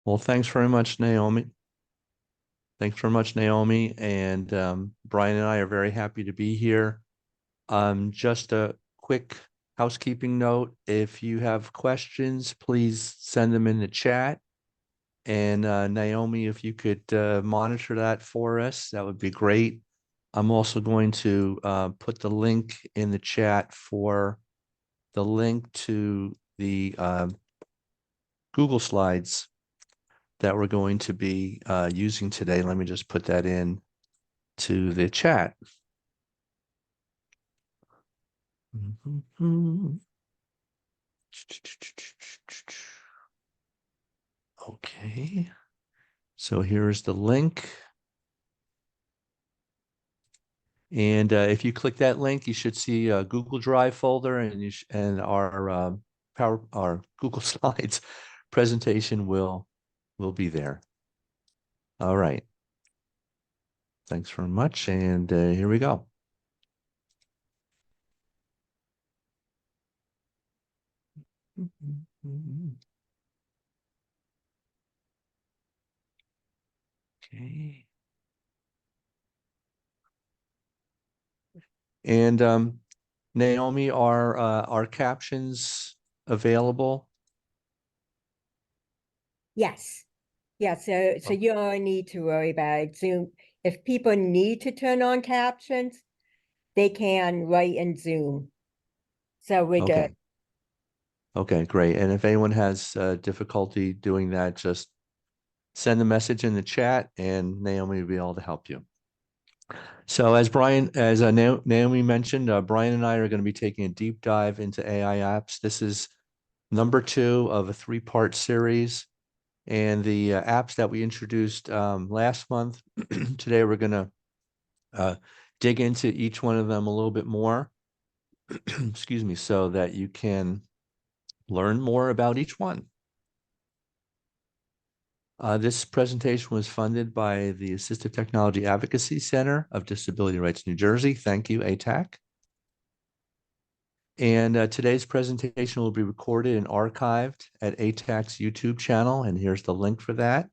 Well, thanks very much, Naomi. Thanks very much, Naomi. And Brian and I are very happy to be here. Just a quick housekeeping note. If you have questions, please send them in the chat. And Naomi, if you could monitor that for us, that would be great. I'm also going to put the link in the chat for the link to the Google Slides that we're going to be using today. Let me just put that in to the chat. Okay, so here's the link. And if you click that link, you should see a Google Drive folder, and our Google Slides presentation will be there. All right. Thanks very much, and here we go. Okay. And Naomi, are our captions available? Yes. Yeah, so you don't need to worry about Zoom. If people need to turn on captions, they can right in Zoom. So we're good. Okay, great. And if anyone has difficulty doing that, just send a message in the chat and Naomi will be able to help you. So as Naomi mentioned, Brian and I are going to be taking a deep dive into AI apps. This is number 2 of a 3-part series. And the apps that we introduced last month, today we're going to dig into each one of them a little bit more, excuse me, so that you can learn more about each one. This presentation was funded by the Assistive Technology Advocacy Center of Disability Rights New Jersey. Thank you, ATAC. And today's presentation will be recorded and archived at ATAC's YouTube channel, and here's the link for that.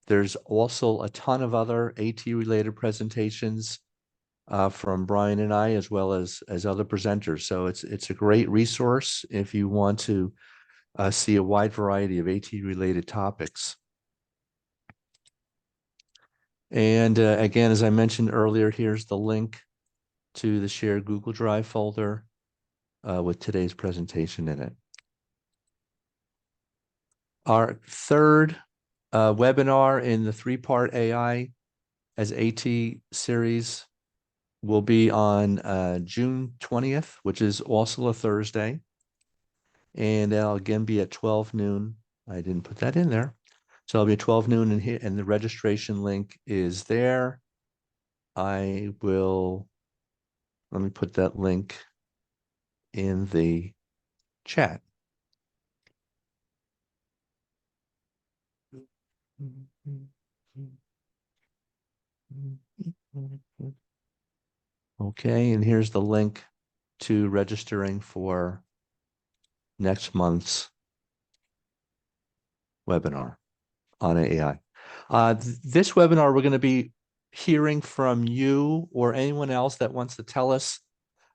There's also a ton of other AT-related presentations from Brian and I, as well as other presenters. So it's a great resource if you want to see a wide variety of AT-related topics. And again, as I mentioned earlier, here's the link to the shared Google Drive folder with today's presentation in it. Our third webinar in the 3-part AI as AT series will be on June 20th, which is also a Thursday. And that'll again be at 12 noon. I didn't put that in there. So it'll be at 12 noon and the registration link is there. Let me put that link in the chat. Okay, and here's the link to registering for next month's webinar on AI. This webinar, we're going to be hearing from you or anyone else that wants to tell us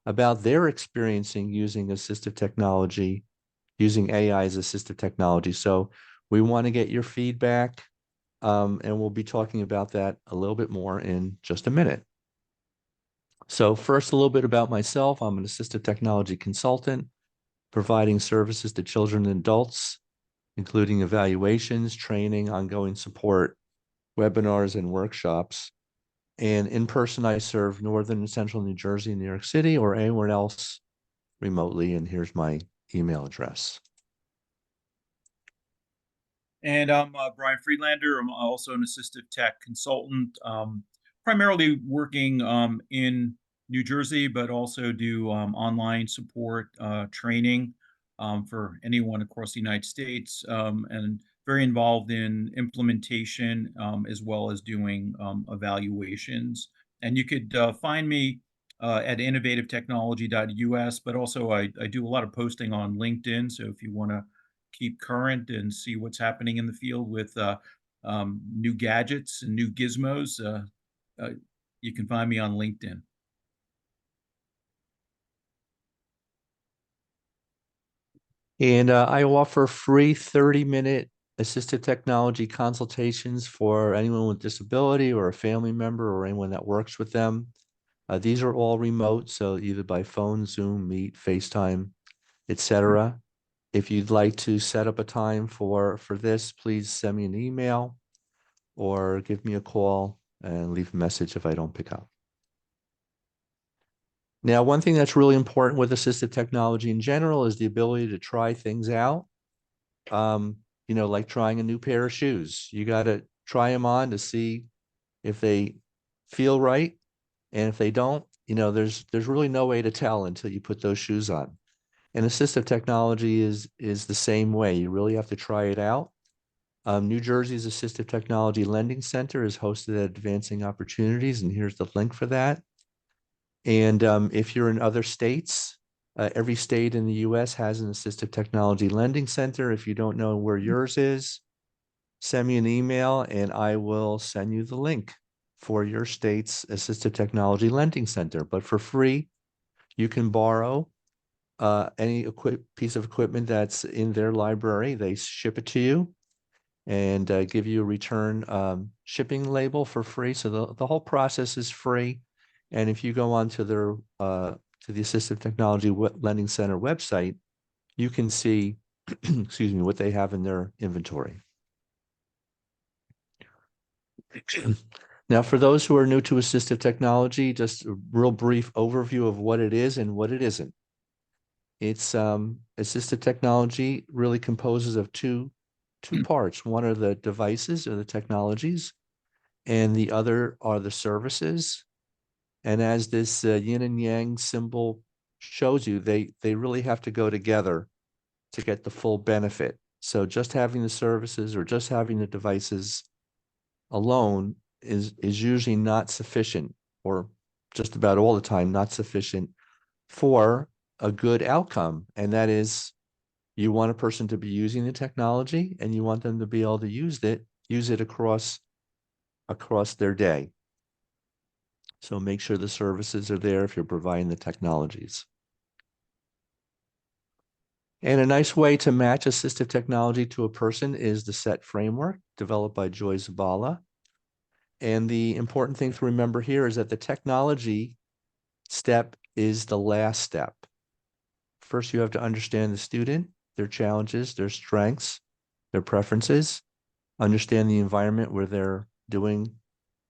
about their experiencing using assistive technology, using AI as assistive technology. So we want to get your feedback, and we'll be talking about that a little bit more in just a minute. So first, a little bit about myself. I'm an assistive technology consultant, providing services to children and adults, including evaluations, training, ongoing support, webinars, and workshops. And in person, I serve Northern and Central New Jersey, New York City, or anywhere else remotely. And here's my email address. And I'm Brian Friedlander. I'm also an assistive tech consultant, primarily working in New Jersey, but also do online support training for anyone across the United States, and very involved in implementation as well as doing evaluations. And you could find me at innovativetechnology.us, but also I do a lot of posting on LinkedIn. So if you want to keep current and see what's happening in the field with new gadgets and new gizmos, you can find me on LinkedIn. And I offer free 30-minute assistive technology consultations for anyone with disability or a family member or anyone that works with them. These are all remote, so either by phone, Zoom, Meet, FaceTime, etc. If you'd like to set up a time for this, please send me an email or give me a call and leave a message if I don't pick up. Now, one thing that's really important with assistive technology in general is the ability to try things out. Like trying a new pair of shoes. You got to try them on to see if they feel right. And if they don't, there's really no way to tell until you put those shoes on. And assistive technology is the same way. You really have to try it out. New Jersey's Assistive Technology Lending Center is hosted at Advancing Opportunities, and here's the link for that. And if you're in other states, every state in the US has an assistive technology lending center. If you don't know where yours is, send me an email and I will send you the link for your state's assistive technology lending center. But for free, you can borrow any piece of equipment that's in their library. They ship it to you and give you a return shipping label for free. So the whole process is free. And if you go on to their to the Assistive Technology Lending Center website, you can see, excuse me, what they have in their inventory. Now, for those who are new to assistive technology, just a real brief overview of what it is and what it isn't. It's assistive technology really composes of two parts. One are the devices or the technologies, and the other are the services. And as this yin and yang symbol shows you, they really have to go together to get the full benefit. So just having the services or just having the devices alone is usually not sufficient, or just about all the time not sufficient for a good outcome. And that is, you want a person to be using the technology and you want them to be able to use it across their day. So make sure the services are there if you're providing the technologies. And a nice way to match assistive technology to a person is the SET framework developed by Joy Zabala. And the important thing to remember here is that the technology step is the last step. First, you have to understand the student, their challenges, their strengths, their preferences, understand the environment where they're doing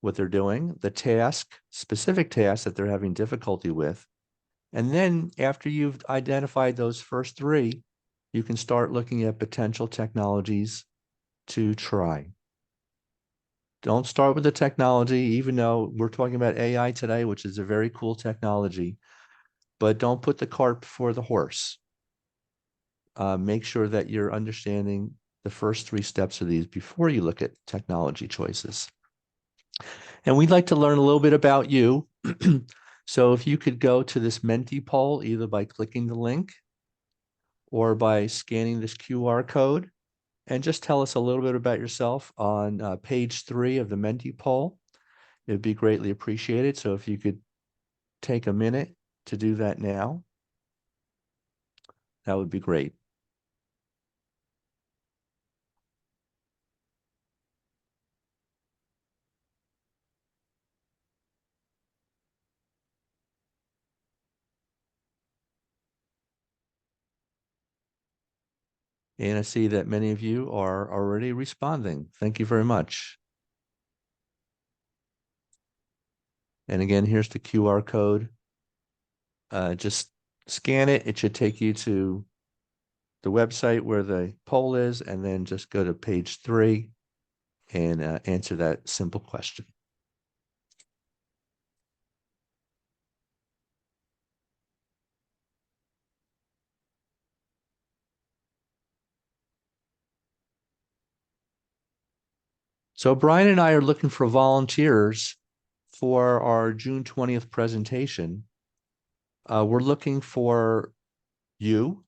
what they're doing, the specific tasks that they're having difficulty with. And then after you've identified those first three, you can start looking at potential technologies to try. Don't start with the technology, even though we're talking about AI today, which is a very cool technology, but don't put the cart before the horse. Make sure that you're understanding the first three steps of these before you look at technology choices. And we'd like to learn a little bit about you. So if you could go to this Menti poll, either by clicking the link or by scanning this QR code, and just tell us a little bit about yourself on page 3 of the Menti poll. It'd be greatly appreciated. So if you could take a minute to do that now, that would be great. And I see that many of you are already responding. Thank you very much. And again, here's the QR code. Just scan it. It should take you to the website where the poll is, and then just go to page 3 and answer that simple question. So Brian and I are looking for volunteers for our June 20th presentation. We're looking for you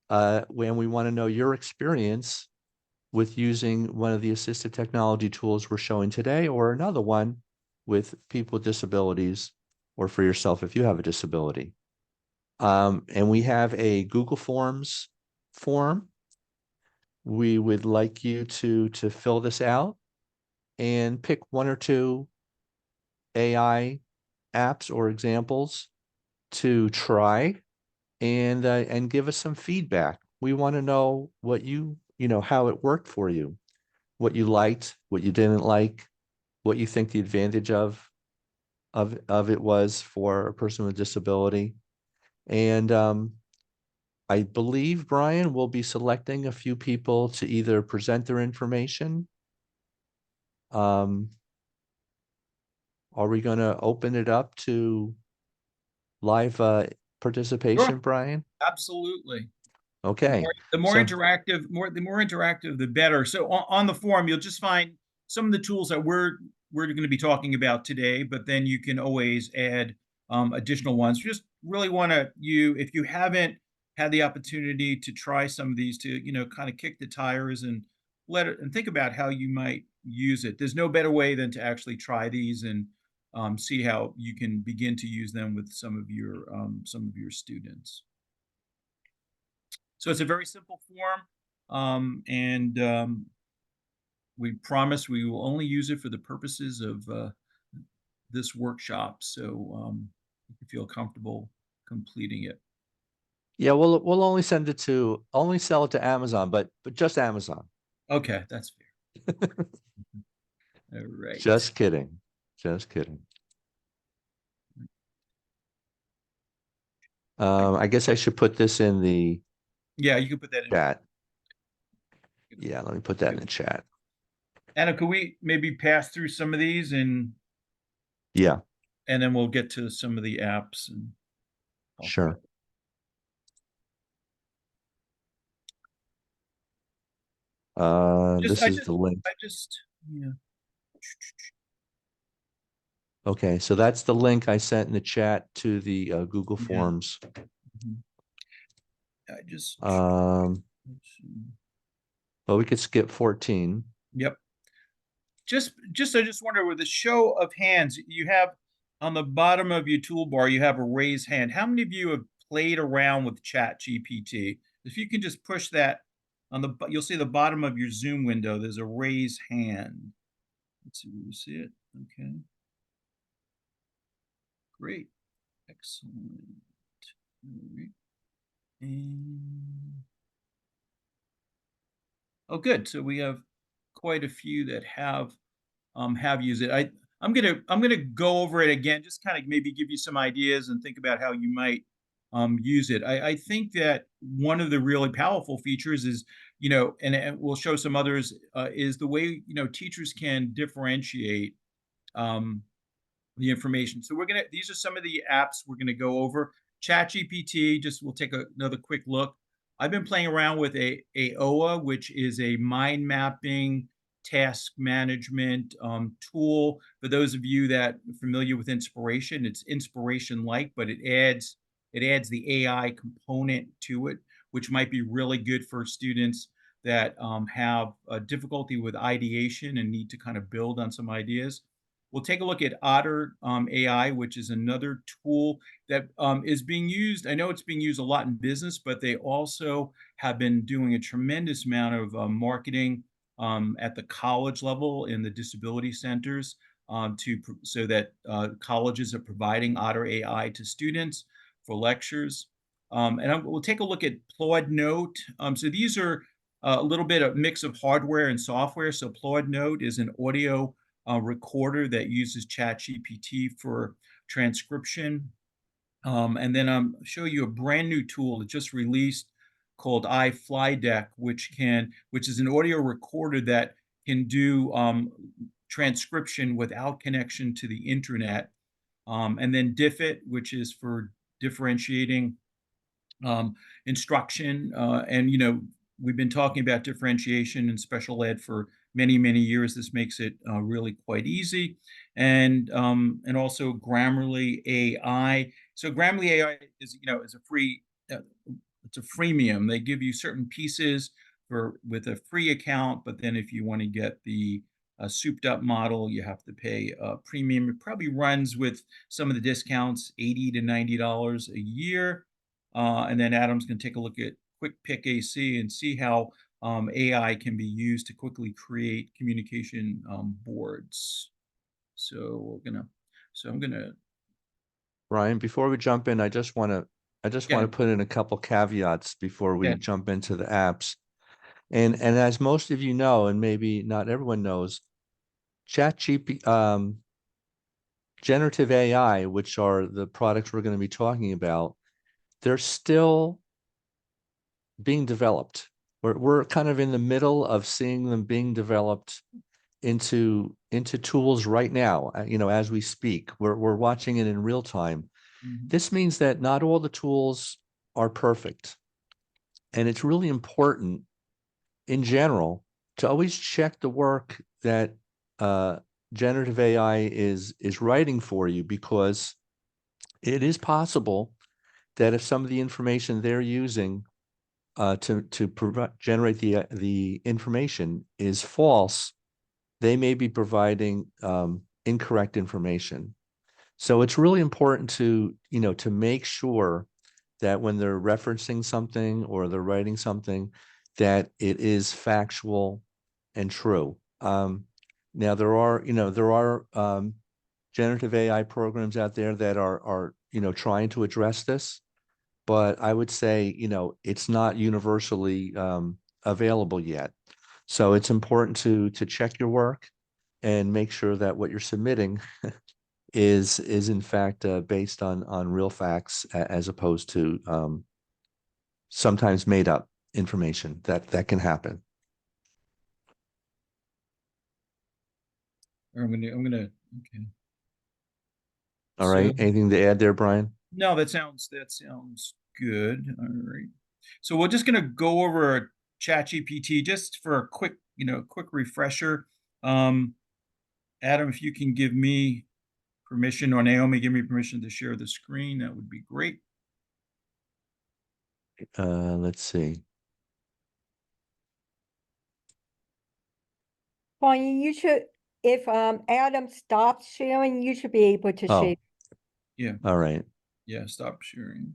when we want to know your experience with using one of the assistive technology tools we're showing today, or another one with people with disabilities, or for yourself if you have a disability. And we have a Google Forms form. We would like you to fill this out and pick one or two AI apps or examples to try, and give us some feedback. We want to know what you know, how it worked for you, what you liked, what you didn't like, what you think the advantage of it was for a person with disability. And I believe, Brian, will be selecting a few people to either present their information. Are we going to open it up to live participation, Sure. Brian? Absolutely. Okay. The more So- interactive, the more interactive, the better. So on the forum, you'll just find some of the tools that we're going to be talking about today, but then you can always add additional ones. Just really want to if you haven't had the opportunity to try some of these, to kind of kick the tires and think about how you might use it. There's no better way than to actually try these and see how you can begin to use them with some of your students. So it's a very simple form, and we promise we will only use it for the purposes of this workshop. So you can feel comfortable completing it. Yeah, we'll only sell it to Amazon, but just Amazon. Okay, that's fair. All right. Just kidding. Just kidding. I guess I should put this in the Yeah, you can put that in chat. Yeah, let me put that in the chat. Anna, could we maybe pass through some of these and Yeah, then we'll get to some of the apps and sure. This is the link. Yeah. Okay, so that's the link I sent in the chat to the Google Yeah. Forms. Mhm. I just But we could skip 14. Yep. I just wonder, with a show of hands, you have on the bottom of your toolbar, you have a raise hand. How many of you have played around with Chat GPT? If you can just push that you'll see the bottom of your Zoom window, there's a raise hand. Let's see, we see it. Okay. Great. Excellent. All right. And oh, good. So we have quite a few that have used it. I'm gonna go over it again, just kind of maybe give you some ideas and think about how you might use it. I think that one of the really powerful features is, and we'll show some others, is the way teachers can differentiate the information. So these are some of the apps we're gonna go over. ChatGPT, we'll take another quick look. I've been playing around with Ayoa, which is a mind mapping task management tool. For those of you that are familiar with inspiration, it's inspiration-like, but it adds the AI component to it, which might be really good for students that have difficulty with ideation and need to kind of build on some ideas. We'll take a look at Otter AI, which is another tool that is being used. I know it's being used a lot in business, but they also have been doing a tremendous amount of marketing at the college level in the disability centers, so that colleges are providing Otter AI to students for lectures. And we'll take a look at Plaud Note. So these are a little bit of mix of hardware and software. So Plaud Note is an audio recorder that uses ChatGPT for transcription. And then I'll show you a brand new tool that just released called iFlyDeck, which is an audio recorder that can do transcription without connection to the internet. And then Diffit, which is for differentiating instruction. And we've been talking about differentiation in special ed for many, many years. This makes it really quite easy. And also Grammarly AI. So Grammarly AI is a free it's a freemium. They give you certain pieces with a free account, but then if you want to get the souped up model, you have to pay a premium. It probably runs with some of the discounts, $80 to $90 a year. And then Adam's going to take a look at QuickPic AAC and see how AI can be used to quickly create communication boards. So I'm gonna. Brian, before we jump in, I just want to put in a couple caveats before we Yeah. jump into the apps. And as most of you know, and maybe not everyone knows, generative AI, which are the products we're going to be talking about, they're still being developed. We're kind of in the middle of seeing them being developed into tools right now, as we speak. We're watching it in real time. Mhm. This means that not all the tools are perfect. And it's really important in general to always check the work that generative AI is writing for you, because it is possible that if some of the information they're using to generate the information is false, they may be providing incorrect information. So it's really important to make sure that when they're referencing something or they're writing something, that it is factual and true. Now there are generative AI programs out there that are trying to address this, but I would say it's not universally available yet. So it's important to check your work and make sure that what you're submitting is in fact based on real facts, as opposed to sometimes made up information that can happen. I'm gonna. Okay. All right. So Anything to add there, Brian? no, that sounds good. All right. So we're just gonna go over ChatGPT just for a quick refresher. Adam, if you can give me permission, or Naomi, give me permission to share the screen, that would be great. Let's see. Brian, you should, if Adam stops sharing, you should be able to Oh, share. Yeah. all right. Yeah. Stop sharing.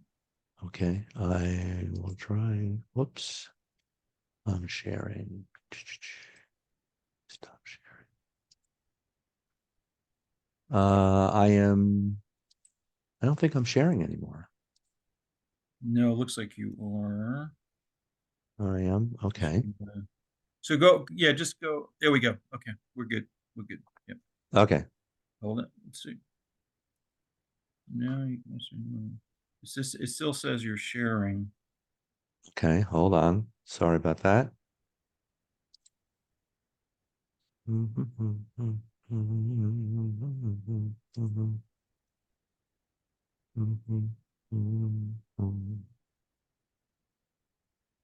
Okay. I will try. Whoops. I'm sharing. Stop sharing. I don't think I'm sharing anymore. No, it looks like you are. I am. Okay. So go. Yeah, just go. There we go. Okay, we're good. We're good. Yep. Okay. Hold it. Let's see. No, you can see. It still says you're sharing. Okay. Hold on. Sorry about that.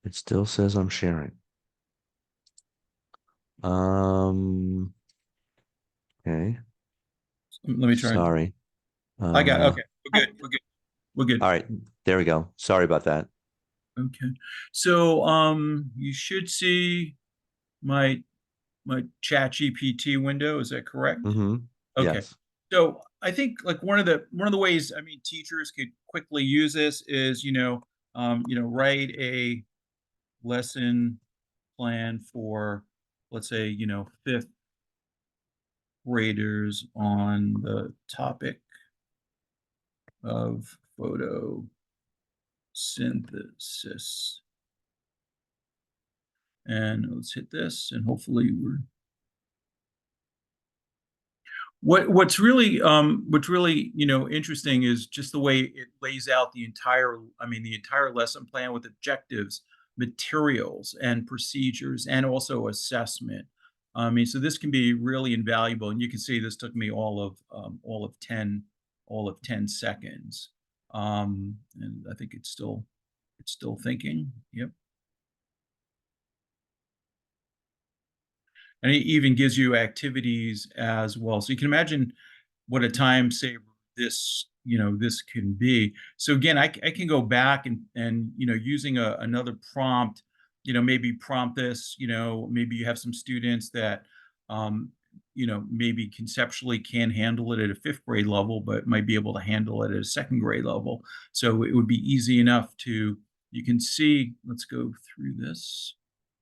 It still says I'm sharing. Okay. Let me try. Sorry. I got. Okay, we're good. We're good. We're good. All right. There we go. Sorry about that. Okay. So you should see my Chat GPT window. Is that correct? Okay. Yes. So I think like one of the ways, I mean, teachers could quickly use this is write a lesson plan for, let's say, fifth graders on the topic of photosynthesis. And let's hit this, and hopefully we're. What's really interesting is just the way it lays out the entire lesson plan with objectives, materials, and procedures, and also assessment. I mean, so this can be really invaluable, and you can see this took me all of 10 seconds, and I think it's still thinking. Yep. And it even gives you activities as well. So you can imagine what a time saver this, this can be. So again, I can go back and using another prompt, maybe prompt this, maybe you have some students that, maybe conceptually can handle it at a 5th grade level, but might be able to handle it at a 2nd grade level. So it would be easy enough to, you can see, let's go through this.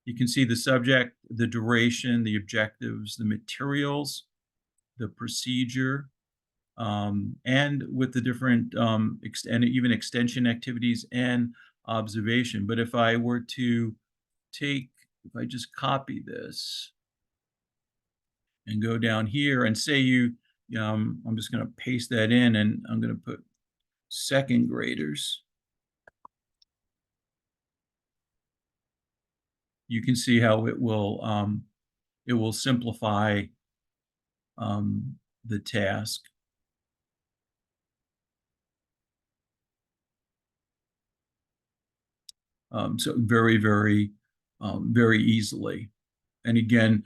You can see the subject, the duration, the objectives, the materials, the procedure, and with the different and even extension activities and observation. But if I were to if I just copy this and go down here and say I'm just going to paste that in, and I'm going to put 2nd graders. You can see how it will simplify the task. So very, very, very easily. And again,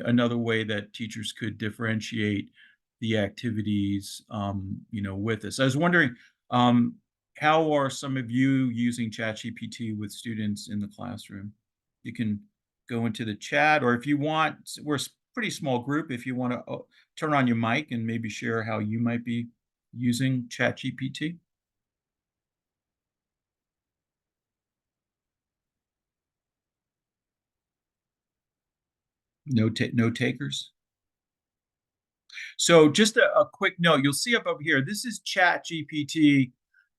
another way that teachers could differentiate the activities, with this. I was wondering, how are some of you using ChatGPT with students in the classroom? You can go into the chat, or if you want, we're a pretty small group. If you want to turn on your mic and maybe share how you might be using ChatGPT. No takers. So just a quick note, you'll see up over here, this is ChatGPT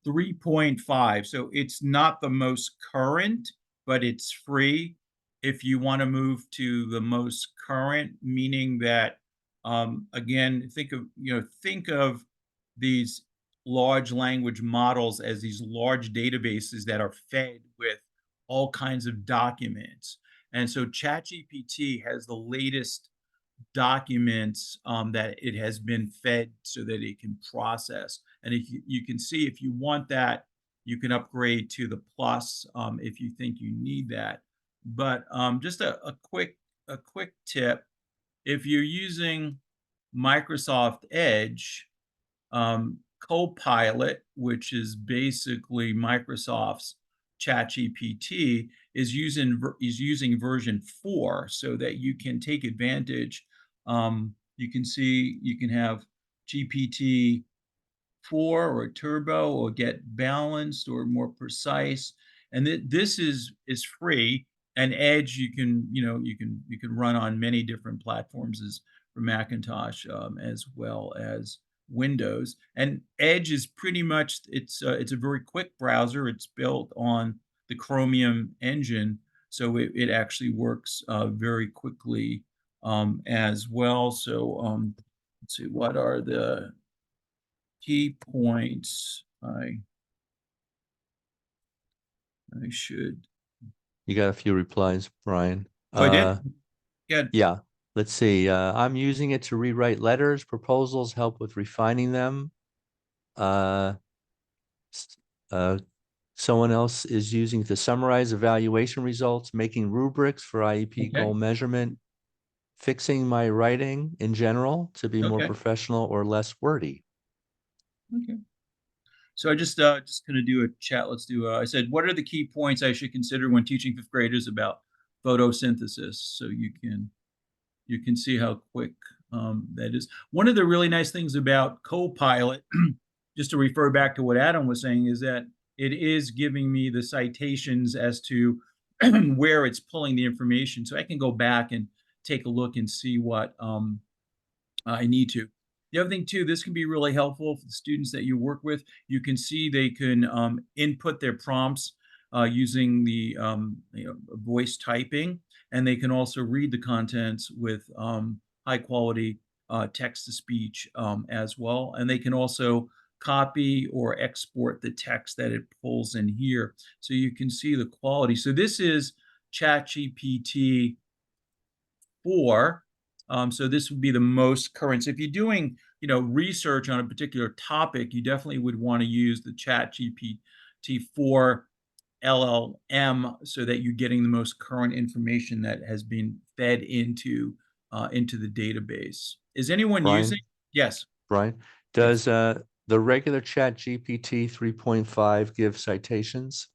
3.5. So it's not the most current, but it's free. If you want to move to the most current, meaning that, again, think of these large language models as these large databases that are fed with all kinds of documents. And so ChatGPT has the latest documents that it has been fed so that it can process. And if you can see, if you want that, you can upgrade to the plus if you think you need that. But just a quick tip: if you're using Microsoft Edge, Copilot, which is basically Microsoft's ChatGPT, is using version 4, so that you can take advantage. You can see you can have GPT 4 or Turbo, or get balanced or more precise. And this is free. And Edge, you can run on many different platforms, as for Macintosh, as well as Windows. And Edge is pretty much, it's a very quick browser. It's built on the Chromium engine, so it actually works very quickly as well. So let's see, what are the key points I should. You got a few replies, Brian. Oh, I did? Good. Yeah. Let's see. I'm using it to rewrite letters, proposals, help with refining them. Someone else is using to summarize evaluation results, making rubrics for IEP goal measurement, fixing my writing in general to be more professional or less wordy. Okay. So I just going to do a chat. Let's do. I said, what are the key points I should consider when teaching 5th graders about photosynthesis? So you can see how quick that is. One of the really nice things about Copilot, just to refer back to what Adam was saying, is that it is giving me the citations as to where it's pulling the information, so I can go back and take a look and see what I need to. The other thing too, this can be really helpful for the students that you work with. You can see they can input their prompts using the voice typing, and they can also read the contents with high quality text-to-speech as well. And they can also copy or export the text that it pulls in here, so you can see the quality. So this is ChatGPT 4. So this would be the most current. So if you're doing, research on a particular topic, you definitely would want to use the ChatGPT 4 LLM, so that you're getting the most current information that has been fed into the database. Is anyone Brian? using? Yes. Brian, Does the regular Chat GPT 3.5 give citations?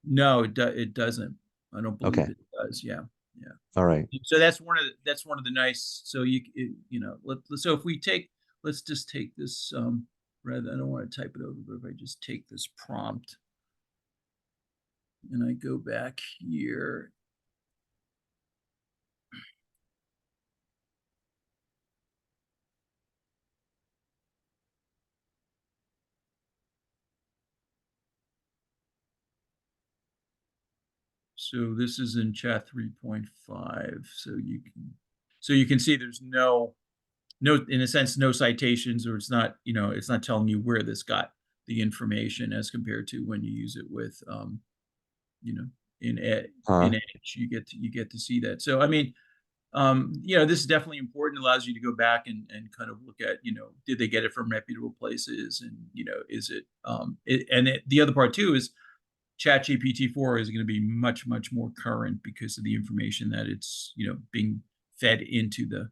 No, it doesn't. I don't believe Okay. it does. Yeah. Yeah. All right. So that's one of the nice. So so if we take, let's just take this. Rather, I don't want to type it over, but if I just take this prompt and I go back here. So this is in chat 3.5. So you can see there's no, in a sense, no citations, or it's not, it's not telling you where this got the information as compared to when you use it with, in Edge, you get to see that. So, I mean, this is definitely important. It allows you to go back and kind of look at, did they get it from reputable places? And, is it, the other part too is ChatGPT 4 is going to be much, much more current because of the information that it's, being fed into the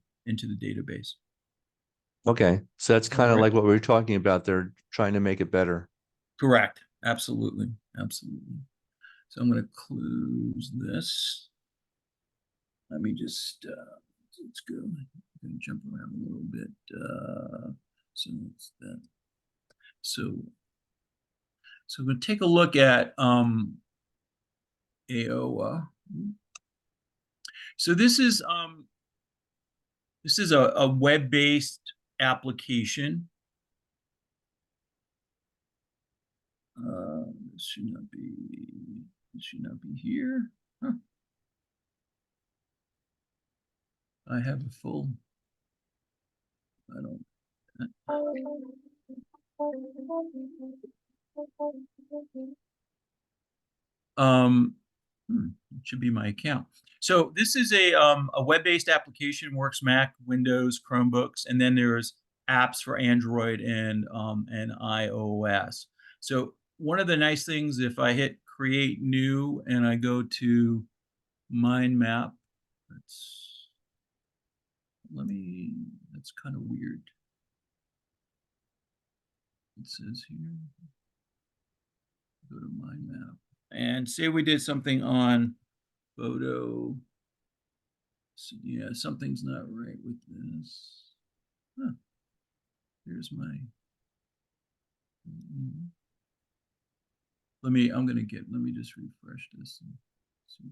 database. Okay. So that's kind of Right. like what we were talking about. They're trying to make it better. Correct. Absolutely. Absolutely. So I'm going to close this. Let me just, let's go. I'm going to jump around a little bit. So it's that. So I'm going to take a look at Ayoa. So this is a web-based application. This should not be here. Huh. I have a full. I don't. It should be my account. So this is a web-based application, works Mac, Windows, Chromebooks, and then there's apps for Android and iOS. So one of the nice things, if I hit create new and I go to mind map, that's kind of weird. It says here, go to mind map and say we did something on photo. So, yeah, something's not right with this. Huh. Here's my. Let me just refresh this and see.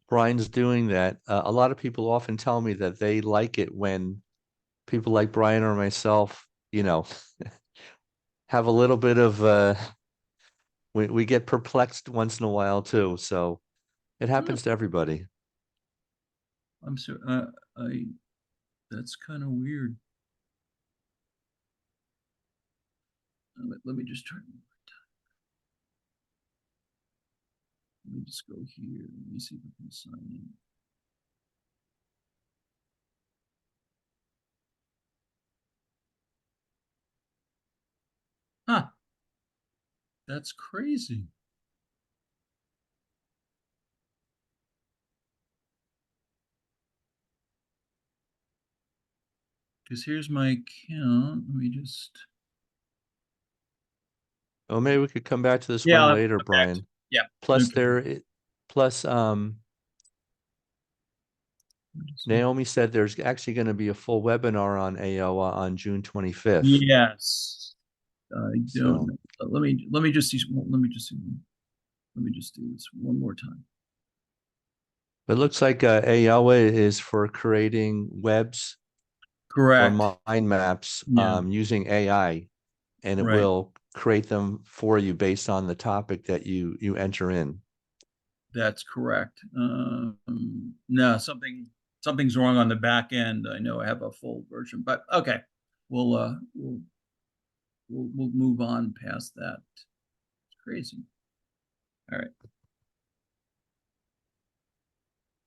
Brian's doing that. A lot of people often tell me that they like it when people like Brian or myself, have a little bit of we get perplexed once in a while too. So it happens to everybody. I'm sorry. That's kind of weird. Let me just try one more time. Let me just go here. Let me see if I can sign in. Huh. That's crazy. Because here's my account. Let me just. Oh, maybe we could come back to this Yeah, one I'll later, come back Brian. to, yeah. Plus Okay. Naomi said there's actually going to be a full webinar on Ayoa on June 25th. Yes. I don't So know. Let me just see. Let me just do this one more time. it looks like Ayoa is for creating webs or Correct. mind maps Yeah. using AI, and it Right. will create them for you based on the topic that you enter in. That's correct. No, something's wrong on the back end. I know I have a full version, but okay, we'll move on past that. It's crazy. All right.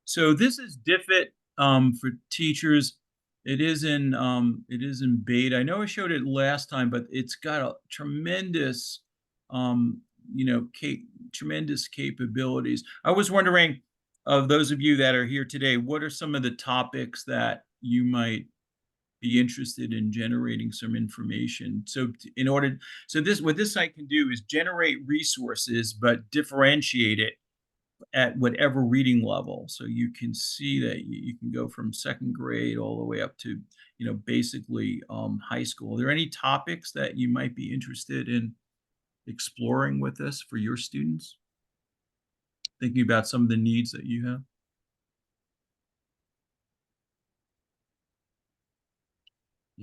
So this is Diffit for teachers. It is in beta. I know I showed it last time, but it's got a tremendous tremendous capabilities. I was wondering, of those of you that are here today, what are some of the topics that you might be interested in generating some information? So what this site can do is generate resources, but differentiate it at whatever reading level. So you can see that you can go from second grade all the way up to, basically high school. Are there any topics that you might be interested in exploring with this for your students? Thinking about some of the needs that you have?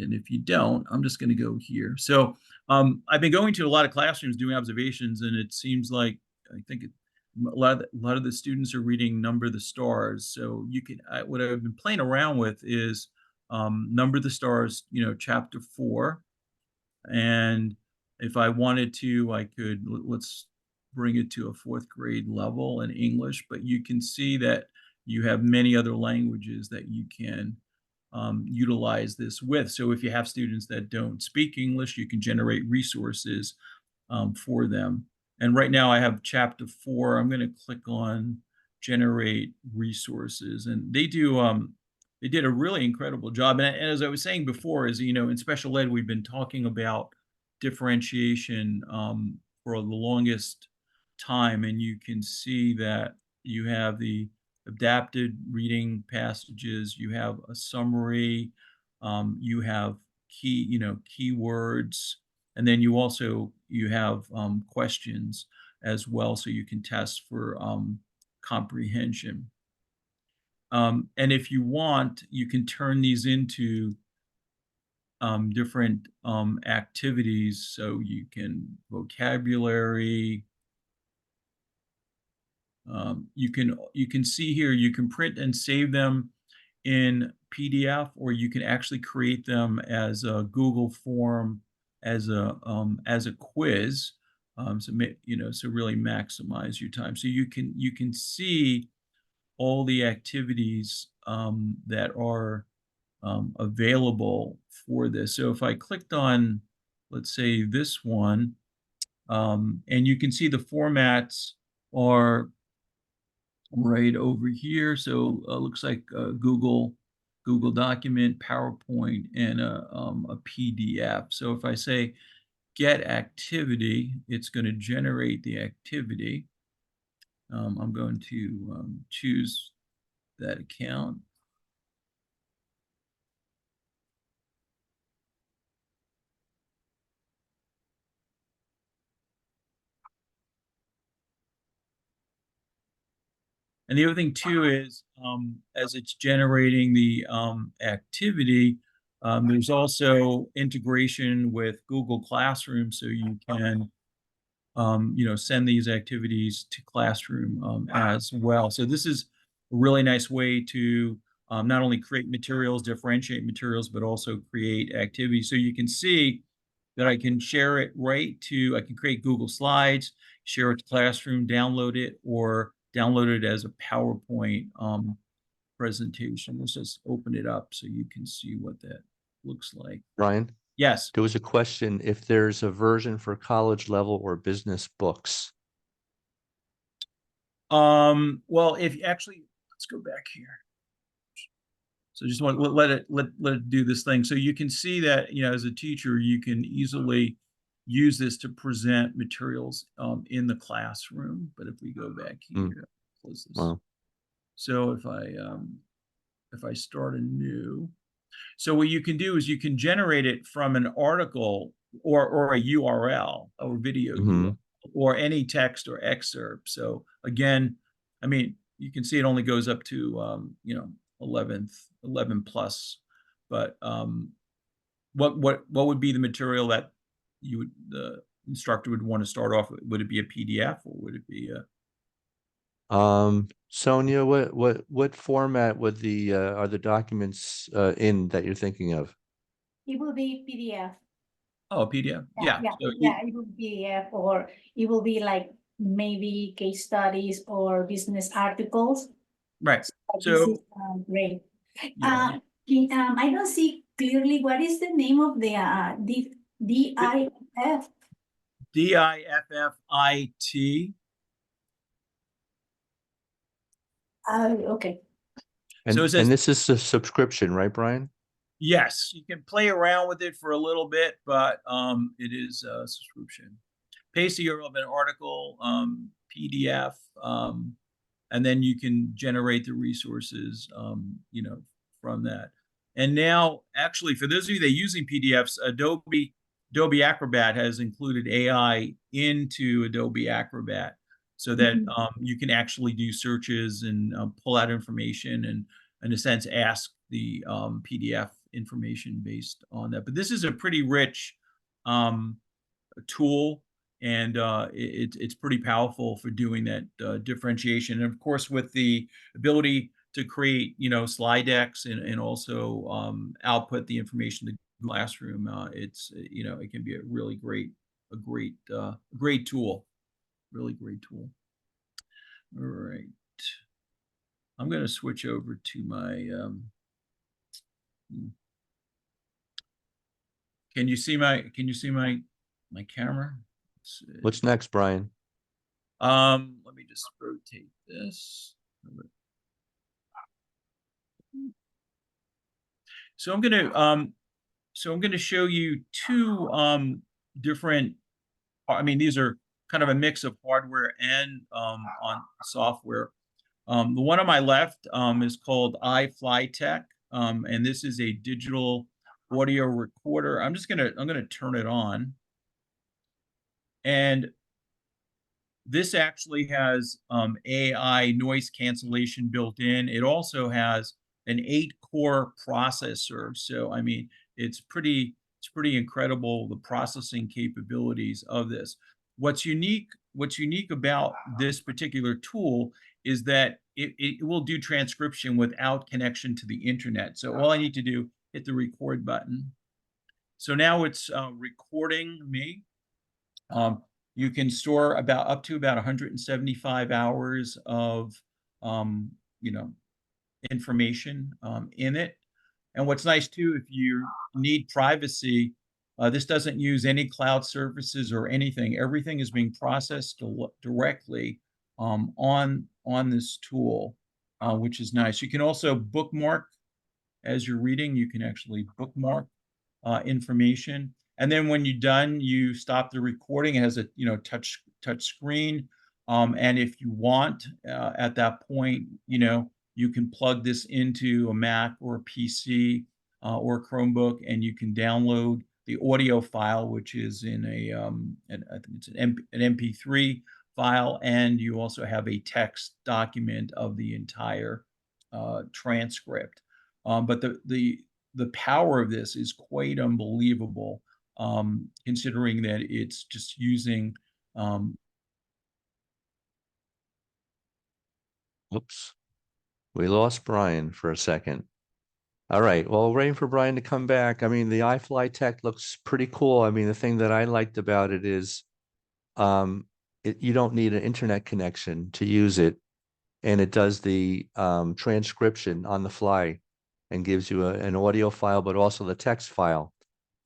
And if you don't, I'm just going to go here. So I've been going to a lot of classrooms doing observations, and it seems like a lot of the students are reading Number the Stars. So what I've been playing around with is Number the Stars, chapter 4. And if I wanted to, I could, let's bring it to a 4th grade level in English, but you can see that you have many other languages that you can utilize this with. So if you have students that don't speak English, you can generate resources for them. And right now I have chapter 4. I'm going to click on generate resources, and they did a really incredible job. And as I was saying before, in special ed, we've been talking about differentiation for the longest time, and you can see that you have the adapted reading passages, you have a summary, you have keywords, and then you have questions as well, so you can test for comprehension. And if you want, you can turn these into different activities. So you can vocabulary. You can see here, you can print and save them in PDF, or you can actually create them as a Google form, as a quiz. So really maximize your time. So you can see all the activities that are available for this. So if I clicked on, let's say, this one, and you can see the formats are right over here. So looks like Google document, PowerPoint, and a PDF. So if I say get activity, it's going to generate the activity. I'm going to choose that account. And the other thing too is, as it's generating the activity, there's also integration with Google Classroom, so you can, send these activities to Classroom as well. So this is a really nice way to not only create materials, differentiate materials, but also create activities. So you can see that I can share it I can create Google Slides, share it to Classroom, download it, or download it as a PowerPoint presentation. Let's just open it up so you can see what that looks like. Brian, Yes. there was a question if there's a version for college level or business books. Well, let's go back here. So just want to let it do this thing. So you can see that, as a teacher, you can easily use this to present materials in the classroom. But if we go back here, close this. Wow. So if I start anew, so what you can do is you can generate it from an article or a URL or video URL, or any text or excerpt. So again, you can see it only goes up to 11 plus, but what would be the material that the instructor would want to start off with? Would it be a PDF, or would it be a Sonia, what format would are the documents in that you're thinking of? It will be PDF. Oh, a PDF? Yeah. It will be PDF, or it will be like maybe case studies or business articles. Right. So this is great. Yeah. I don't see clearly what is the name of the DIFF. DIFFIT. Okay. So it says- and this is a subscription, right, Brian? Yes, you can play around with it for a little bit, but it is a subscription. Paste the URL of an article, PDF, and then you can generate the resources, you know, from that. And now, actually, for those of you that are using PDFs, Adobe Acrobat has included AI into Adobe Acrobat so that you can actually do searches and pull out information and, in a sense, ask the PDF information based on that. But this is a pretty rich tool, and it's pretty powerful for doing that differentiation. And of course, with the ability to create, you know, slide decks and also output the information to the classroom, it's, you know, it can be a really great tool, really great tool. All right, I'm going to switch over to my. Can you see my camera? What's next, Brian? Let me just rotate this. So I'm gonna show you two different. I mean, these are kind of a mix of hardware and on software. The one on my left is called iFlyTech, and this is a digital audio recorder. I'm gonna turn it on, and this actually has AI noise cancellation built in. It also has an 8-core processor. So I mean, it's pretty incredible, the processing capabilities of this. What's unique about this particular tool is that it will do transcription without connection to the internet. So all I need to do, hit the record button. So now it's recording me. You can store up to about 175 hours of, you know, information in it. And what's nice too, if you need privacy, this doesn't use any cloud services or anything. Everything is being processed directly on this tool, which is nice. You can also bookmark as you're reading. You can actually bookmark information. And then when you're done, you stop the recording. It has a, you know, touch screen. And if you want, at that point, you know, you can plug this into a Mac or a PC or a Chromebook, and you can download the audio file, which is in I think it's an MP3 file, and you also have a text document of the entire transcript. But the power of this is quite unbelievable, considering that it's just using. Oops, we lost Brian for a second. All right, well, waiting for Brian to come back. I mean, the iFlyTech looks pretty cool. I mean, the thing that I liked about it is you don't need an internet connection to use it, and it does the transcription on the fly and gives you an audio file, but also the text file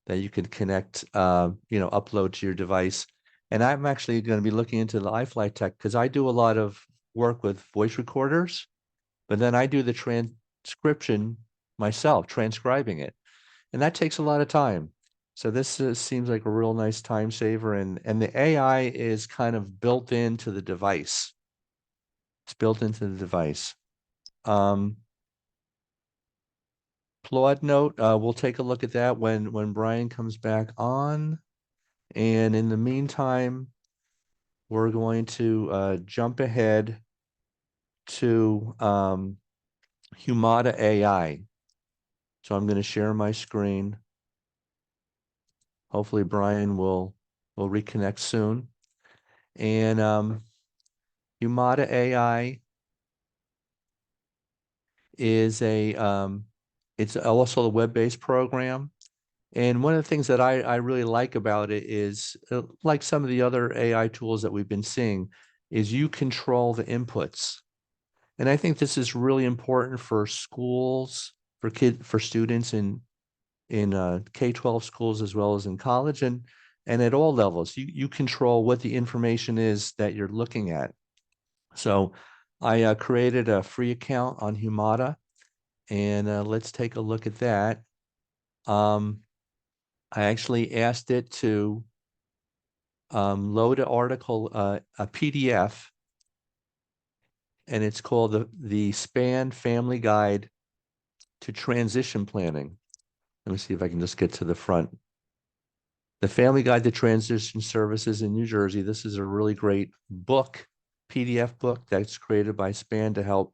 that you can connect, you know, upload to your device. And I'm actually going to be looking into the iFlyTech because I do a lot of work with voice recorders, but then I do the transcription myself, transcribing it, and that takes a lot of time. So this seems like a real nice time saver, and the AI is kind of built into the device. It's built into the device. Plaud Note, we'll take a look at that when Brian comes back on. And in the meantime, we're going to jump ahead to Humata.ai. So I'm going to share my screen. Hopefully Brian will reconnect soon. And Humata.ai is it's also a web-based program. And one of the things that I really like about it is, like some of the other AI tools that we've been seeing, is you control the inputs. And I think this is really important for schools, for students in K-12 schools as well as in college and at all levels. You control what the information is that you're looking at. So I created a free account on Humata, and let's take a look at that. I actually asked it to load an article, a PDF, and it's called the Span Family Guide to Transition Planning. Let me see if I can just get to the front. The Family Guide to Transition Services in New Jersey. This is a really great book, PDF book that's created by Span to help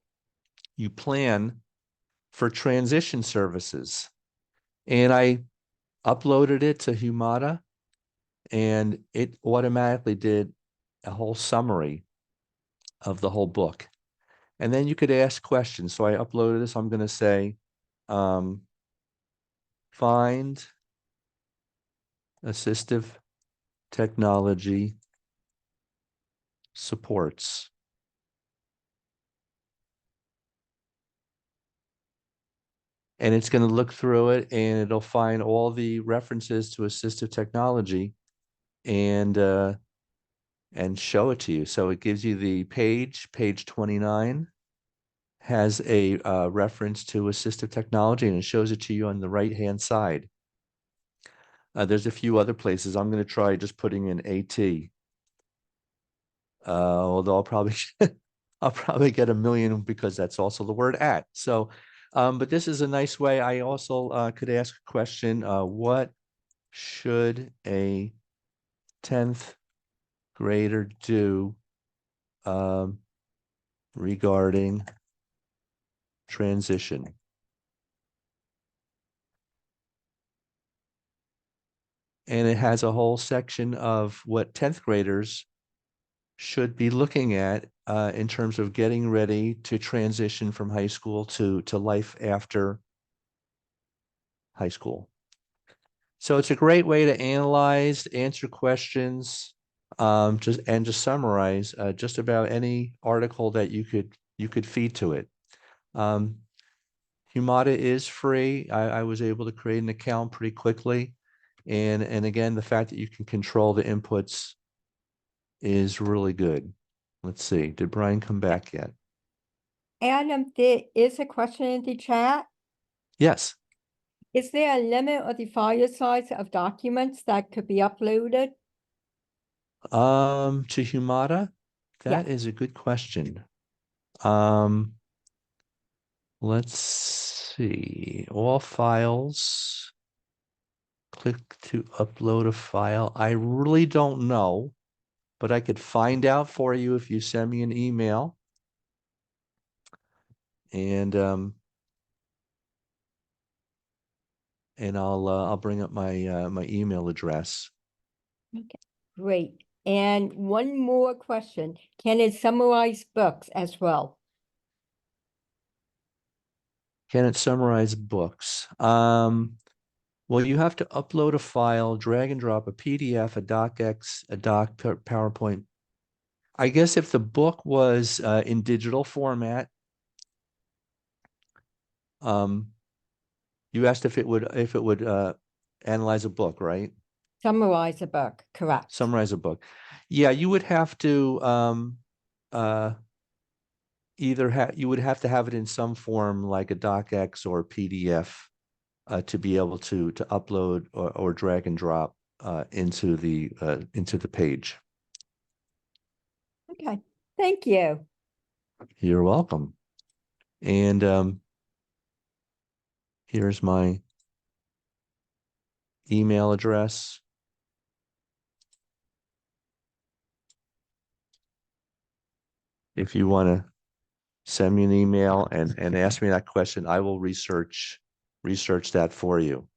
you plan for transition services. And I uploaded it to Humata, and it automatically did a whole summary of the whole book. And then you could ask questions. So I uploaded this. I'm going to say, find assistive technology supports. And it's going to look through it, and it'll find all the references to assistive technology and show it to you. So it gives you the page 29 has a reference to assistive technology, and it shows it to you on the right-hand side. There's a few other places. I'm going to try just putting in AT. Although I'll probably get 1 million because that's also the word at. So, but this is a nice way. I also could ask a question. What should a 10th grader do regarding transition? And it has a whole section of what 10th graders should be looking at in terms of getting ready to transition from high school to life after high school. So it's a great way to analyze, answer questions, just summarize just about any article that you could feed to it. Humata is free. I was able to create an account pretty quickly. And again, the fact that you can control the inputs is really good. Let's see. Did Brian come back yet? Adam, there is a question in the chat. Yes. Is there a limit of the file size of documents that could be uploaded? To Humata? That Yeah. is a good question. Let's see. All files. Click to upload a file. I really don't know, but I could find out for you if you send me an email. And I'll bring up my my email address. Okay, great. And one more question. Can it summarize books as well? Can it summarize books? Well, you have to upload a file, drag and drop a PDF, a docx, a doc, PowerPoint. I guess if the book was in digital format, you asked if it would analyze a book, right? Summarize a book, correct. Summarize a book. Yeah, you would have to you would have to have it in some form like a docx or a PDF to be able to upload or drag and drop into the page. Okay, thank you. You're welcome. And here's my email address. If you want to send me an email and ask me that question, I will research that for you.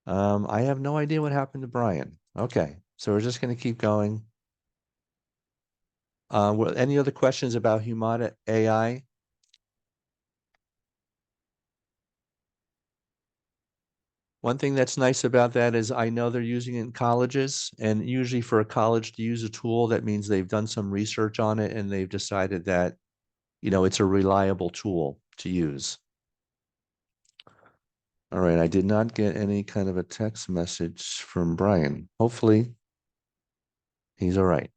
I have no idea what happened to Brian. Okay, so we're just going to keep going. Any other questions about Humata AI? One thing that's nice about that is I know they're using it in colleges, and usually for a college to use a tool, that means they've done some research on it and they've decided that, you know, it's a reliable tool to use. All right, I did not get any kind of a text message from Brian. Hopefully he's all right.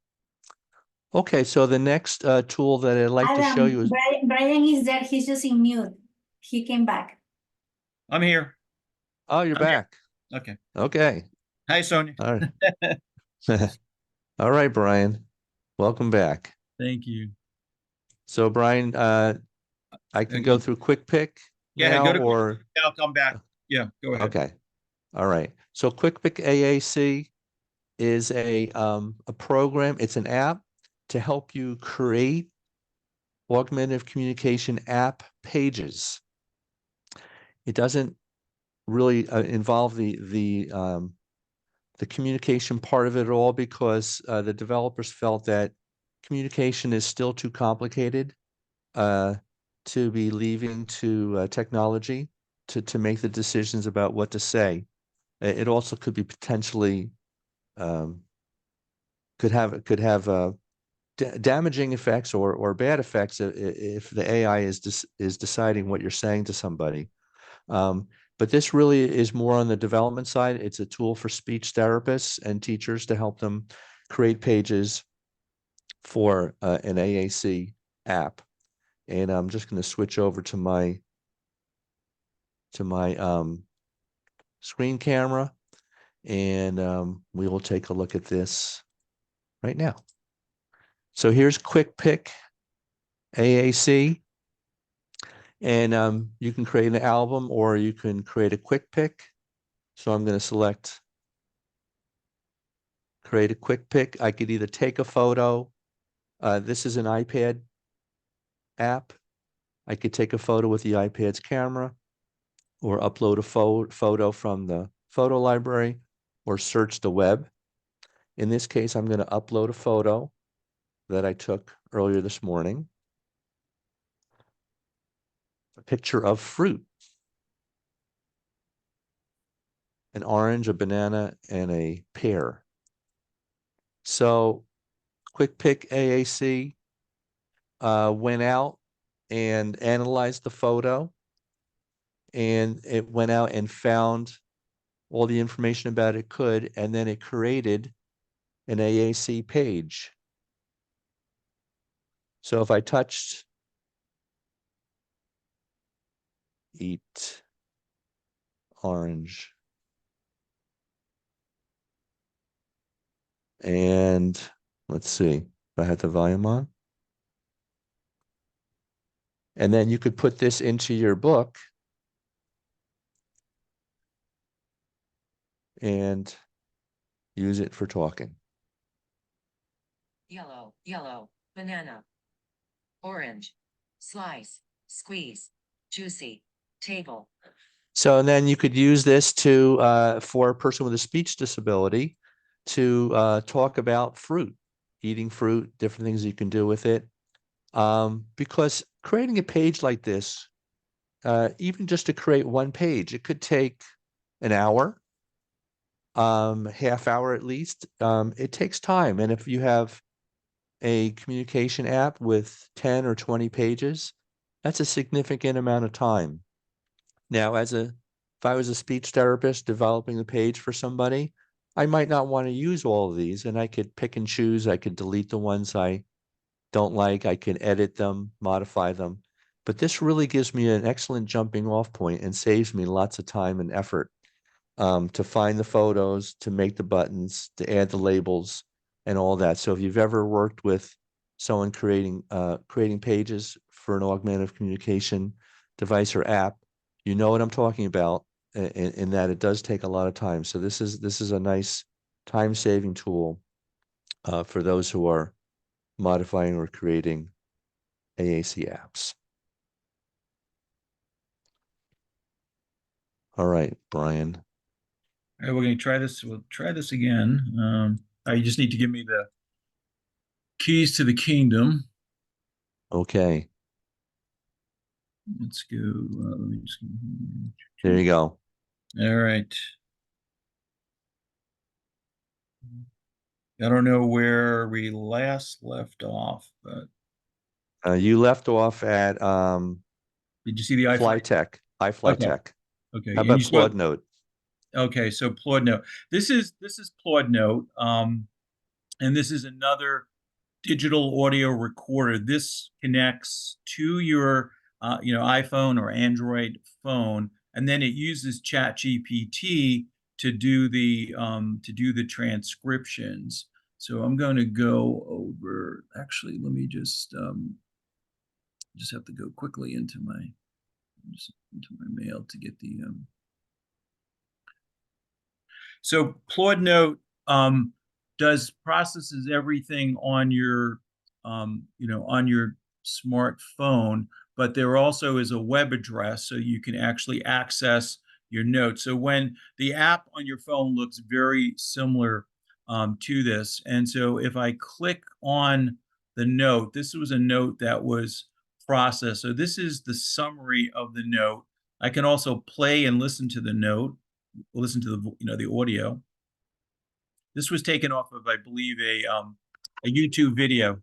Okay, so the next tool that I'd like to show you is, Brian is there. He's just in mute. He came back. I'm here. oh, you're I'm here. back. Okay. Okay. Hi, Sonia. All right. All right, Brian. Welcome back. Thank you. So Brian, I can go through QuickPic Yeah, now go to or I'll come back. Yeah, go ahead. okay. All right. So QuickPic AAC is a program, it's an app to help you create augmentative communication app pages. It doesn't really involve the communication part of it at all because the developers felt that communication is still too complicated to be leaving to technology to make the decisions about what to say. It also could be potentially could have damaging effects or bad effects if the AI is deciding what you're saying to somebody. But this really is more on the development side. It's a tool for speech therapists and teachers to help them create pages for an AAC app. And I'm just going to switch over to my screen camera, and we will take a look at this right now. So here's QuickPic AAC, and you can create an album or you can create a QuickPic. So I'm going to select create a QuickPic. I could either take a photo. This is an iPad app. I could take a photo with the iPad's camera or upload a photo from the photo library or search the web. In this case, I'm going to upload a photo that I took earlier this morning. A picture of fruit. An orange, a banana, and a pear. So QuickPic AAC went out and analyzed the photo, and it went out and found all the information about it could, and then it created an AAC page. So if I touched eat orange, and let's see if I had the volume on. And then you could put this into your book and use it for talking. Yellow, yellow, banana, orange, slice, squeeze, juicy, table. So then you could use this to for a person with a speech disability to talk about fruit, eating fruit, different things you can do with it. Because creating a page like this, even just to create one page, it could take an hour, half hour at least. It takes time. And if you have a communication app with 10 or 20 pages, that's a significant amount of time. Now, if I was a speech therapist developing a page for somebody, I might not want to use all of these, and I could pick and choose. I could delete the ones I don't like. I can edit them, modify them. But this really gives me an excellent jumping off point and saves me lots of time and effort to find the photos, to make the buttons, to add the labels, and all that. So if you've ever worked with someone creating pages for an augmentative communication device or app, you know what I'm talking about, in that it does take a lot of time. So this is a nice time-saving tool for those who are modifying or creating AAC apps. All right, Brian. All right, we're going to try this. We'll try this again. You just need to give me the keys to the kingdom. Okay. Let's go. Let me just... There you go. All right. I don't know where we last left off, but You left off at did you see the iFlyTech? iFlyTech. Okay. How And about you saw... Plaud Note? Okay, so Plaud Note. This is Plaud Note, and this is another digital audio recorder. This connects to your iPhone or Android phone, and then it uses ChatGPT to do the transcriptions. So I'm going to go over. Actually, let me just have to go quickly into my mail to get the. So Plaud Note processes everything on your on your smartphone, but there also is a web address so you can actually access your notes. So when the app on your phone looks very similar to this, and so if I click on the note, this was a note that was processed. So this is the summary of the note. I can also play and listen to the note, listen to the the audio. This was taken off of, I believe, a YouTube video.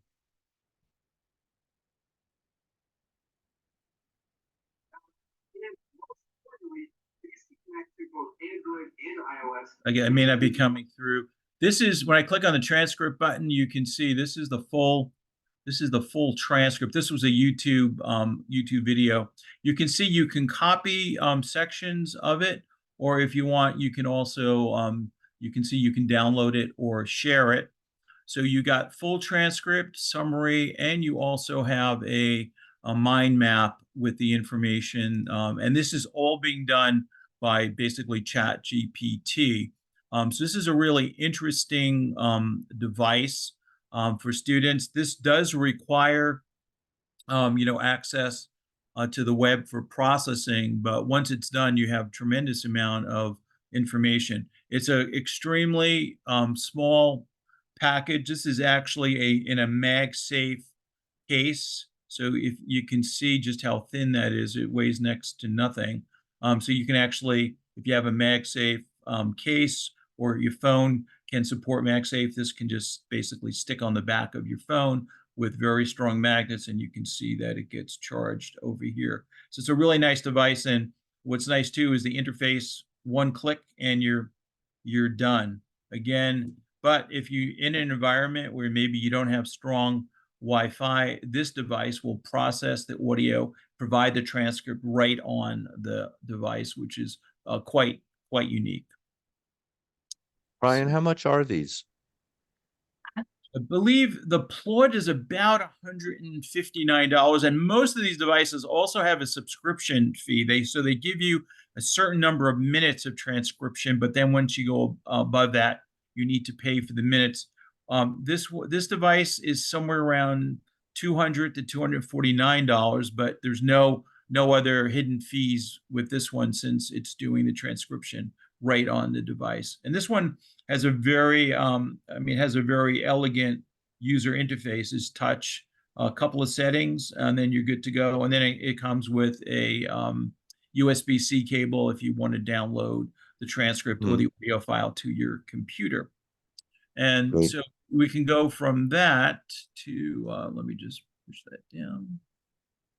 Again, it may not be coming through. This is when I click on the transcript button, you can see this is the full transcript. This was a YouTube video. You can see you can copy sections of it, or if you want, you can also you can see you can download it or share it. So you got full transcript, summary, and you also have a mind map with the information. And this is all being done by basically ChatGPT. So this is a really interesting device for students. This does require access to the web for processing, but once it's done, you have tremendous amount of information. It's a extremely small package. This is actually in a MagSafe case. So if you can see just how thin that is, it weighs next to nothing. So you can actually, if you have a MagSafe case or your phone can support MagSafe, this can just basically stick on the back of your phone with very strong magnets, and you can see that it gets charged over here. So it's a really nice device, and what's nice too is the interface, one click and you're done. Again, but if you in an environment where maybe you don't have strong Wi-Fi, this device will process the audio, provide the transcript right on the device, which is quite unique. Brian, how much are these? I believe the Plaud is about $159, and most of these devices also have a subscription fee. So they give you a certain number of minutes of transcription, but then once you go above that, you need to pay for the minutes. This device is somewhere around $200 to $249, but there's no other hidden fees with this one since it's doing the transcription right on the device. And this one has a very, has a very elegant user interface. It's touch, a couple of settings, and then you're good to go. And then it comes with a USB-C cable if you want to download the transcript or the audio file to your computer. And so we can go from that to, let me just push that down.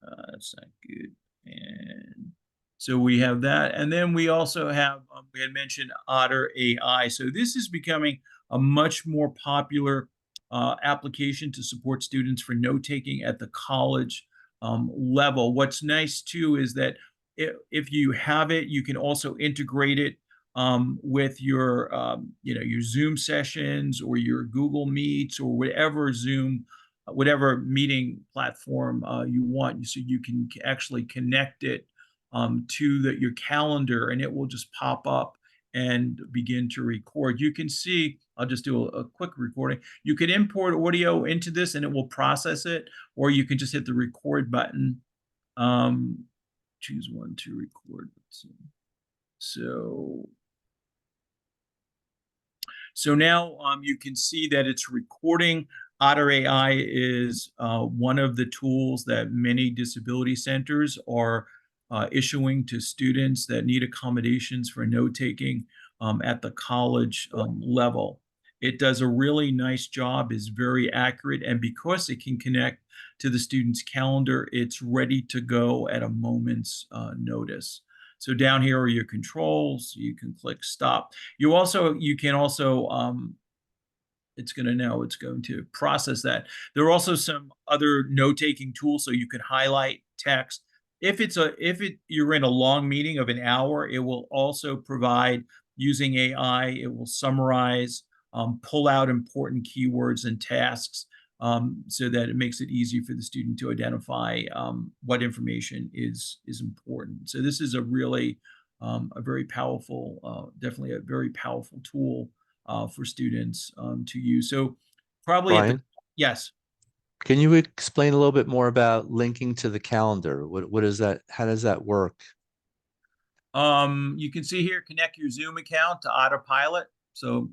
That's not good. And so we have that. And then we also have, we had mentioned Otter.ai. So this is becoming a much more popular application to support students for note-taking at the college level. What's nice too is that if you have it, you can also integrate it with your, your Zoom sessions or your Google Meets or whatever meeting platform you want. So you can actually connect it to your calendar, and it will just pop up and begin to record. You can see, I'll just do a quick recording. You can import audio into this and it will process it, or you can just hit the record button. Choose one to record. Let's see. So now you can see that it's recording. Otter.ai is one of the tools that many disability centers are issuing to students that need accommodations for note-taking at the college level. It does a really nice job, is very accurate, and because it can connect to the student's calendar, it's ready to go at a moment's notice. So down here are your controls. You can click stop. You can also it's going to know. It's going to process that. There are also some other note-taking tools, so you can highlight text. If you're in a long meeting of an hour, it will also provide, using AI, it will summarize, pull out important keywords and tasks, so that it makes it easy for the student to identify what information is important. So this is a really a very powerful, definitely a very powerful tool for students to use. So probably Brian, yes. can you explain a little bit more about linking to the calendar? What is that? How does that work? You can see here, connect your Zoom account to autopilot. So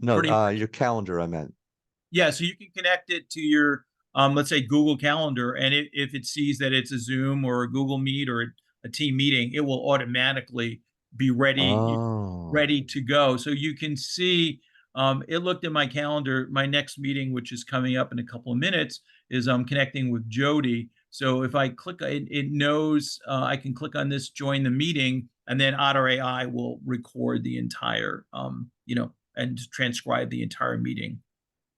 No, pretty much, your calendar, I meant. yeah, so you can connect it to your, let's say, Google Calendar, and if it sees that it's a Zoom or a Google Meet or a team meeting, it will automatically be ready Oh, to go. So you can see, it looked at my calendar. My next meeting, which is coming up in a couple of minutes, is connecting with Jody. So if I click, it knows I can click on this, join the meeting, and then Otter AI will record the entire, and transcribe the entire meeting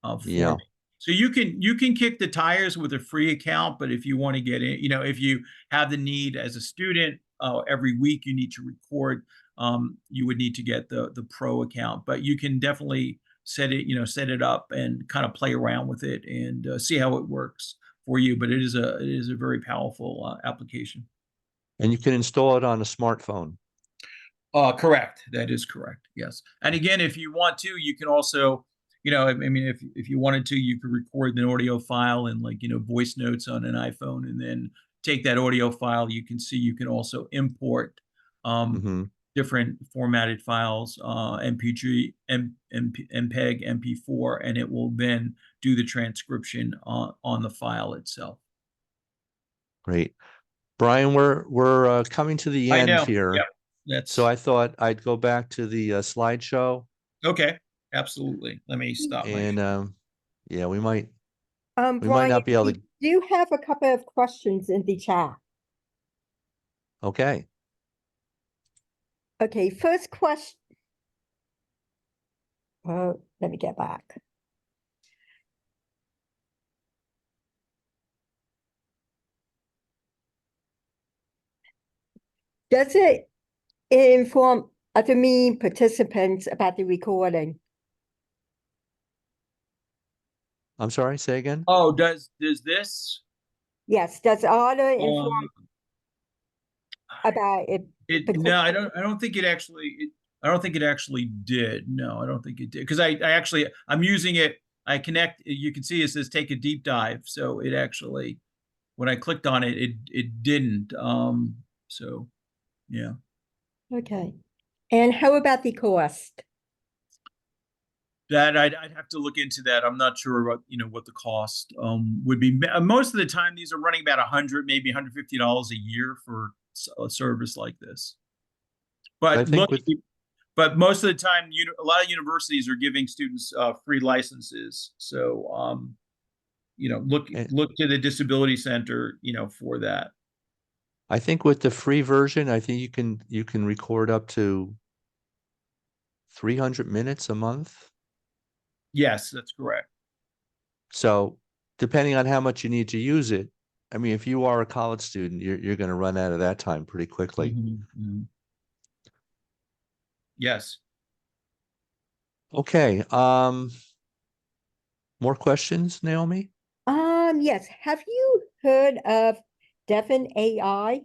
for yeah. me. So you can kick the tires with a free account, but if you want to get in, if you have the need as a student, every week you need to record, you would need to get the pro account. But you can definitely set it up and kind of play around with it and see how it works for you. But it is a very powerful application. And you can install it on a smartphone. Correct. That is correct. Yes. And again, if you want to, you can also, I mean, if you wanted to, you could record an audio file and voice notes on an iPhone, and then take that audio file. You can see you can also import different formatted files, MP3, MPEG, MP4, and it will then do the transcription on the file itself. Great. Brian, we're coming to the I end know. here. Yep. So I thought I'd go back to the slideshow. Okay. Absolutely. Let me stop And yeah, we might Brian, not be able to. you do have a couple of questions in the chat. Okay. Okay, first question. Oh, let me get back. Does it inform other meeting participants about the recording? I'm sorry, say again. Oh, does this? Yes, does Otter inform about it? No, I don't think it actually. I don't think it actually did. No, I don't think it did, because I'm using it. I connect. You can see it says take a deep dive. So it actually, when I clicked on it, it didn't. So yeah. Okay. And how about the cost? That I'd have to look into that. I'm not sure what what the cost would be. Most of the time, these are running about $100, maybe $150 a year for a service like this. But I think but most of the time, a lot of universities are giving students free licenses. So look to the Disability Center, for that. I think with the free version, I think you can record up to 300 minutes a month. Yes, that's correct. So depending on how much you need to use it, I mean, if you are a college student, you're going to run out of that time pretty quickly. Yes. Okay. More questions, Naomi? Yes. Have you heard of Devin.ai?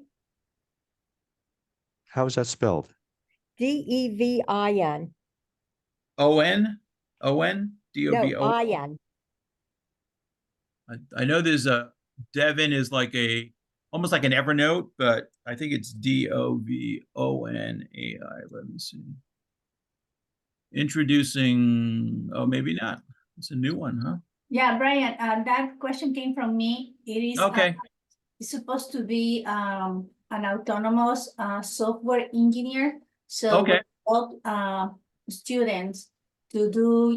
How is that spelled? DEVIN. O-N? O-N? D-O-V-O? No, IN. I know there's Devin is almost like an Evernote, but I think it's DOVONAI. Let me see. Introducing, oh, maybe not. It's a new one, huh? Yeah, Brian, that question came from me. It is Okay. it's supposed to be an autonomous software engineer. So Okay. we help students to do,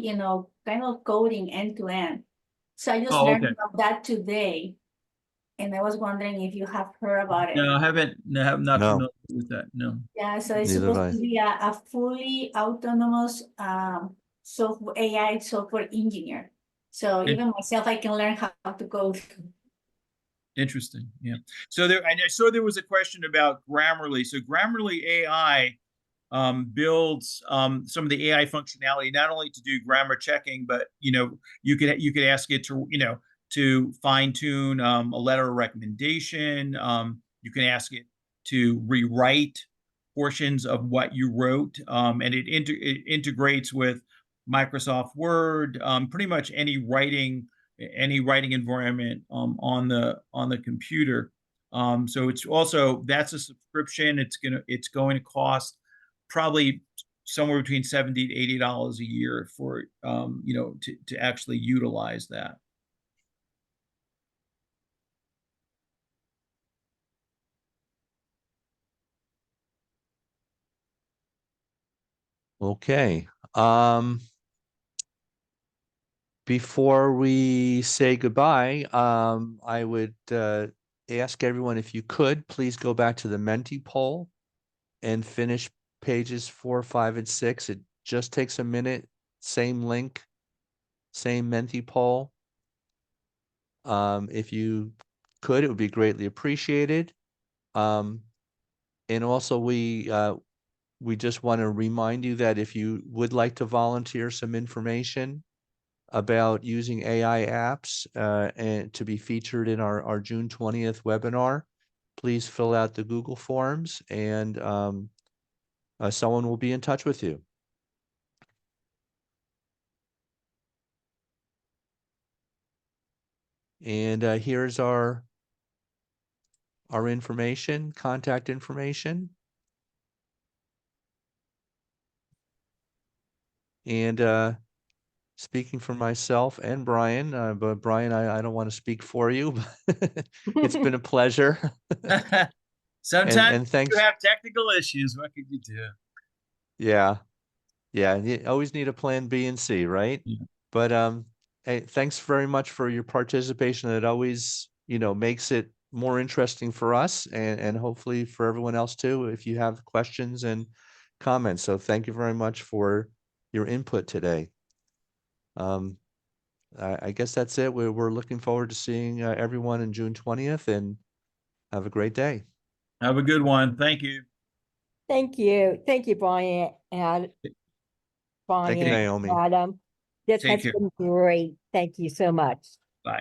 kind of coding end to end. So I just learned about that today. And I was wondering if you have heard about it. No, I haven't. No, I'm not No. familiar with that. No. Yeah, so it's Neither supposed have I. to be a fully autonomous software AI software engineer. So even myself, I can learn how to code. Interesting. Yeah. So there, and I saw there was a question about Grammarly. So Grammarly AI builds some of the AI functionality, not only to do grammar checking, but you could ask it to to fine tune a letter of recommendation. You can ask it to rewrite portions of what you wrote, and it integrates with Microsoft Word, pretty much any writing environment on the computer. So it's also, that's a subscription. It's going to cost probably somewhere between $70 to $80 a year for to actually utilize that. Okay. Before we say goodbye, I would ask everyone, if you could, please go back to the Menti poll and finish pages 4, 5, and 6. It just takes a minute. Same link, same Menti poll. If you could, it would be greatly appreciated. And also, we just want to remind you that if you would like to volunteer some information about using AI apps and to be featured in our June 20th webinar, please fill out the Google Forms, and someone will be in touch with you. And here's our information, contact information. And speaking for myself and Brian, but Brian, I don't want to speak for you, but it's been a pleasure. Sometimes and thanks. you have technical issues. What could you do? Yeah. Yeah. You always need a plan B and C, right? Yeah. But hey, thanks very much for your participation. It always, makes it more interesting for us and hopefully for everyone else too, if you have questions and comments. So thank you very much for your input today. I guess that's it. We're looking forward to seeing everyone on June 20th, and have a great day. Have a good one. Thank you. Thank you. Thank you, Brian and Thank you, Naomi. Adam. This Take has care. been great. Thank you so much.